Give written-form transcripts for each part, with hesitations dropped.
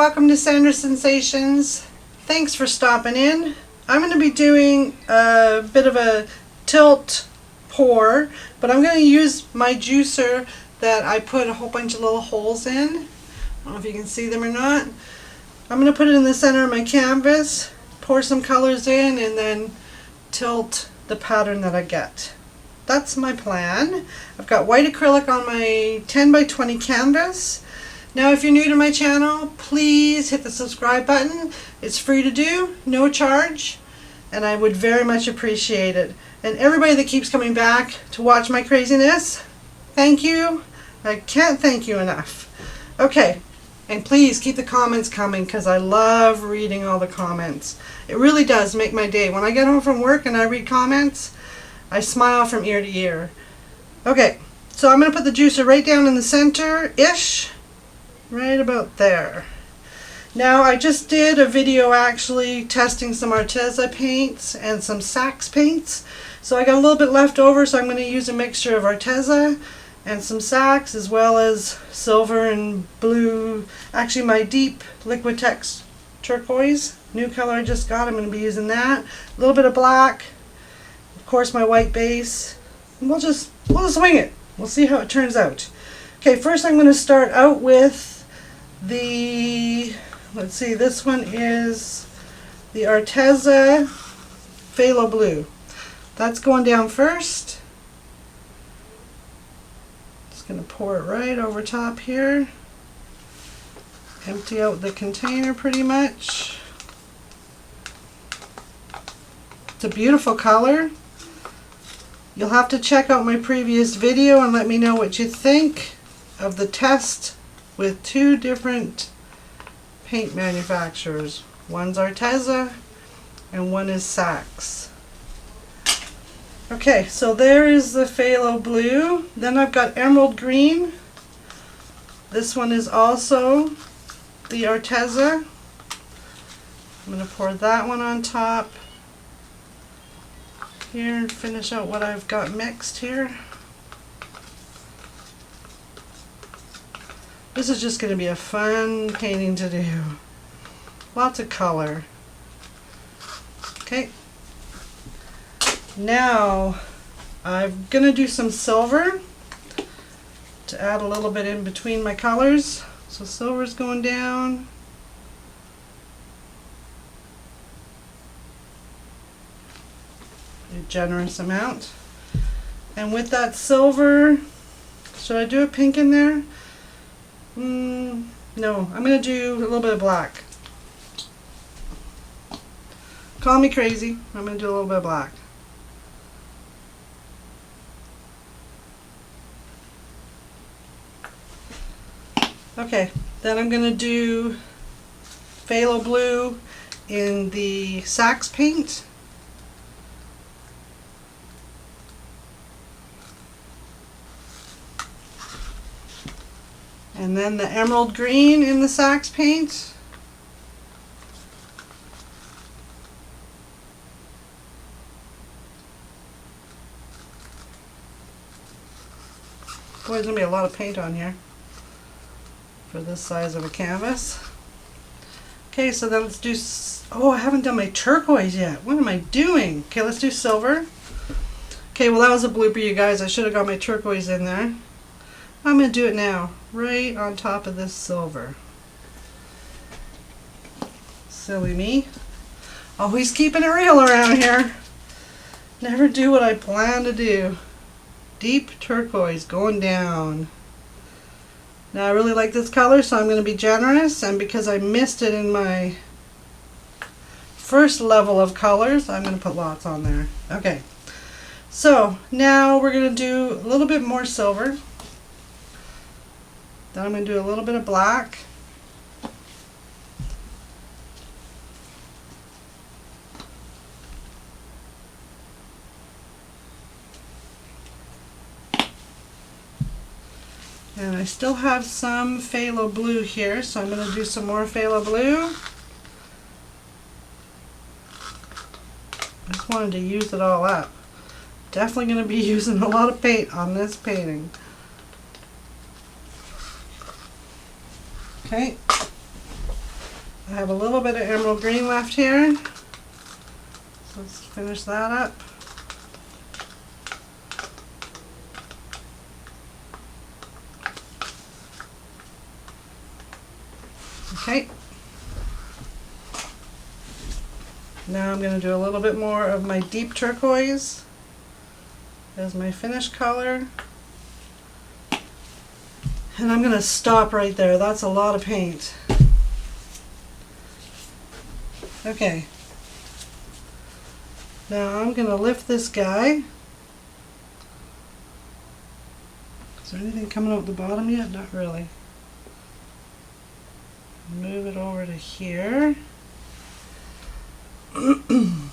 welcome to Sandra Sensations. Thanks for stopping in. I'm going to be doing a bit of a tilt pour, but I'm going to use my juicer that I put a whole bunch of little holes in. I don't know if you can see them or not. I'm going to put it in the center of my canvas, pour some colors in, and then tilt the pattern that I get. That's my plan. I've got white acrylic on my 10 by 20 canvas. Now if you're new to my channel, please hit the subscribe button. It's free to do, no charge, and I would very much appreciate it. And everybody that keeps coming back to watch my craziness, thank you. I can't thank you enough. Okay, and please keep the comments coming because I love reading all the comments. It really does make my day. When I get home from work and I read comments, I smile from ear to ear. Okay, so I'm going to put the juicer right down in the center-ish. Right about there. Now I just did a video actually testing some Arteza paints and some Sax paints. So I got a little bit left over, so I'm going to use a mixture of Arteza and some Sax as well as silver and blue. Actually my deep Liquitex Turquoise, new color I just got, I'm going to be using that. A little bit of black, of course my white base. And we'll just wing it. We'll see how it turns out. Okay, first I'm going to start out with the, let's see, this one is the Arteza Phthalo Blue. That's going down first. Just going to pour it right over top here. Empty out the container pretty much. It's a beautiful color. You'll have to check out my previous video and let me know what you think of the test with two different paint manufacturers. One's Arteza and one is Sax. Okay, so there is the phthalo blue. Then I've got emerald green. This one is also the Arteza. I'm going to pour that one on top here and finish out what I've got mixed here. This is just going to be a fun painting to do. Lots of color. Okay. Now I'm going to do some silver to add a little bit in between my colors. So silver's going down. A generous amount. And with that silver, should I do a pink in there? No, I'm going to do a little bit of black. Call me crazy. I'm going to do a little bit of black. Okay, then I'm going to do phthalo blue in the Sax paint. And then the emerald green in the Sax paint. Boy, there's going to be a lot of paint on here for this size of a canvas. Okay, so then let's do, oh, I haven't done my turquoise yet. What am I doing? Okay, let's do silver. Okay, well that was a blooper, you guys. I should have got my turquoise in there. I'm going to do it now, right on top of this silver. Silly me. Always keeping it real around here. Never do what I plan to do. Deep turquoise going down. Now I really like this color, so I'm going to be generous, and because I missed it in my first level of colors, I'm going to put lots on there. Okay, so now we're going to do a little bit more silver. Then I'm going to do a little bit of black. And I still have some phthalo blue here, so I'm going to do some more phthalo blue. I just wanted to use it all up. Definitely going to be using a lot of paint on this painting. Okay. I have a little bit of emerald green left here. So let's finish that up. Okay. Now I'm going to do a little bit more of my deep turquoise as my finish color. And I'm going to stop right there. That's a lot of paint. Okay. Now I'm going to lift this guy. Is there anything coming out the bottom yet? Not really. Move it over to here. And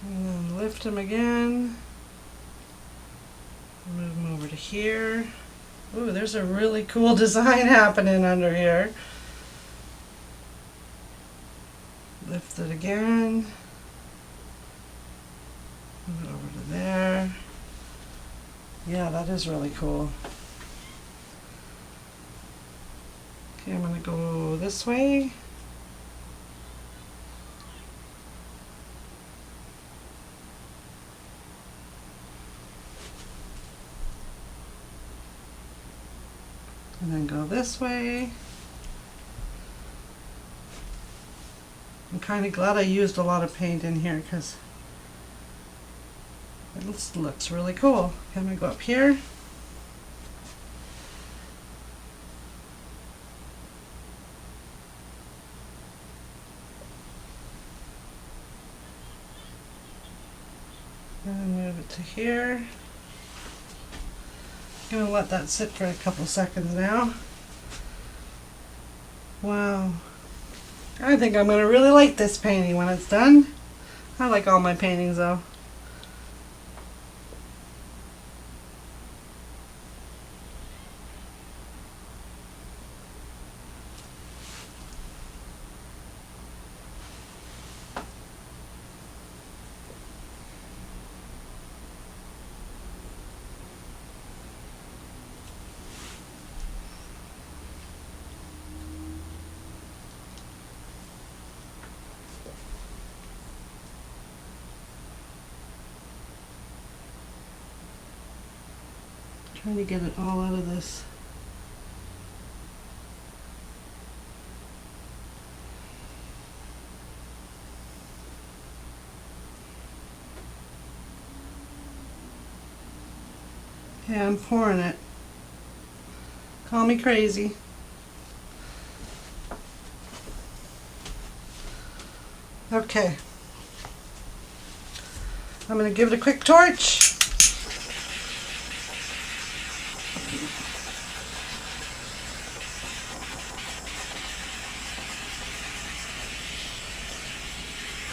then lift him again. Move him over to here. Ooh, there's a really cool design happening under here. Lift it again. Move it over to there. Yeah, that is really cool. Okay, I'm going to go this way. And then go this way. I'm kind of glad I used a lot of paint in here because it looks really cool. Okay, I'm going to go up here. And move it to here. I'm going to let that sit for a couple seconds now. Wow. I think I'm going to really like this painting when it's done. I like all my paintings though. Trying to get it all out of this. Okay, I'm pouring it. Call me crazy. Okay. I'm going to give it a quick torch.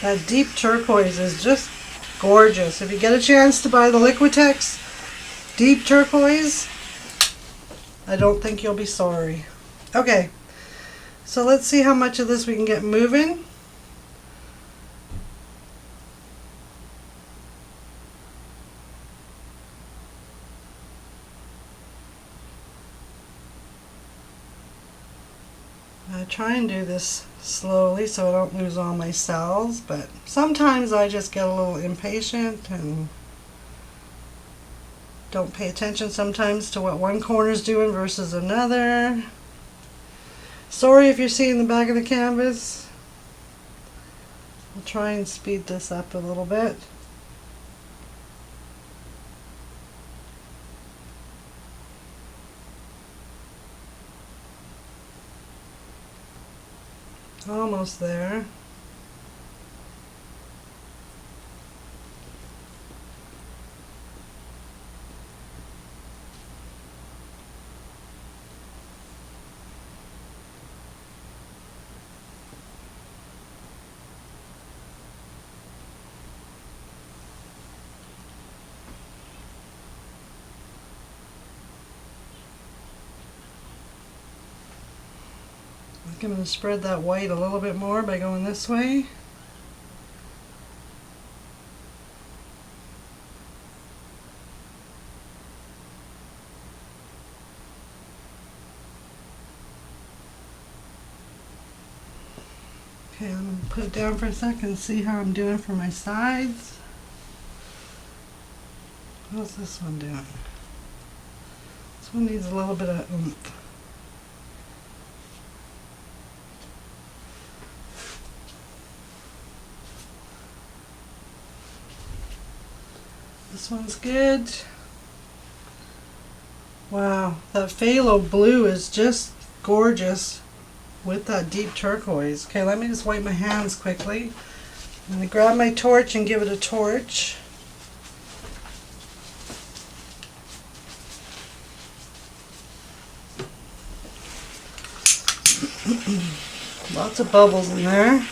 That deep turquoise is just gorgeous. If you get a chance to buy the Liquitex deep turquoise, I don't think you'll be sorry. Okay, so let's see how much of this we can get moving. I try and do this slowly so I don't lose all my cells, but sometimes I just get a little impatient and don't pay attention sometimes to what one corner is doing versus another. Sorry if you're seeing the back of the canvas. I'll try and speed this up a little bit. Almost there. I'm going to spread that white a little bit more by going this way. Okay, I'm going to put it down for a second and see how I'm doing for my sides. How's this one doing? This one needs a little bit of oomph. This one's good. Wow, that phthalo blue is just gorgeous with that deep turquoise. Okay, let me just wipe my hands quickly. I'm going to grab my torch and give it a torch. Lots of bubbles in there.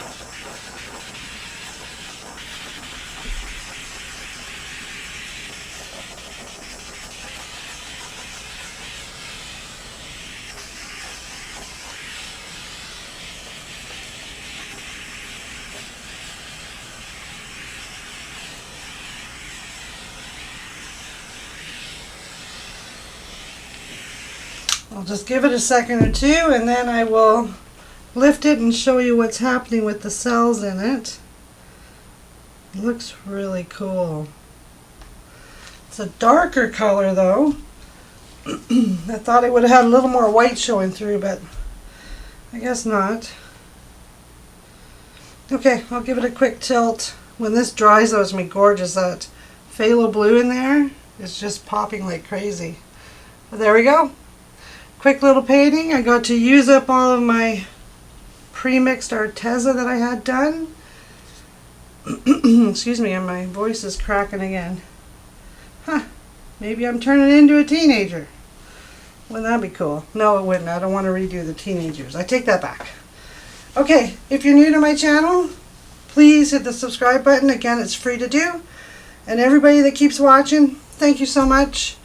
I'll just give it a second or two and then I will lift it and show you what's happening with the cells in it. It looks really cool. It's a darker color though. I thought it would have had a little more white showing through, but I guess not. Okay, I'll give it a quick tilt. When this dries though, it's going to be gorgeous. That phthalo blue in there is just popping like crazy. But there we go. Quick little painting. I got to use up all of my pre-mixed Arteza that I had done. Excuse me, and my voice is cracking again. Huh, maybe I'm turning into a teenager. Wouldn't that be cool? No, it wouldn't. I don't want to redo the teenagers. I take that back. Okay, if you're new to my channel, please hit the subscribe button. Again, it's free to do. And everybody that keeps watching, thank you so much.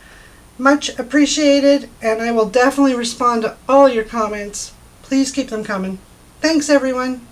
Much appreciated, and I will definitely respond to all your comments. Please keep them coming. Thanks, everyone.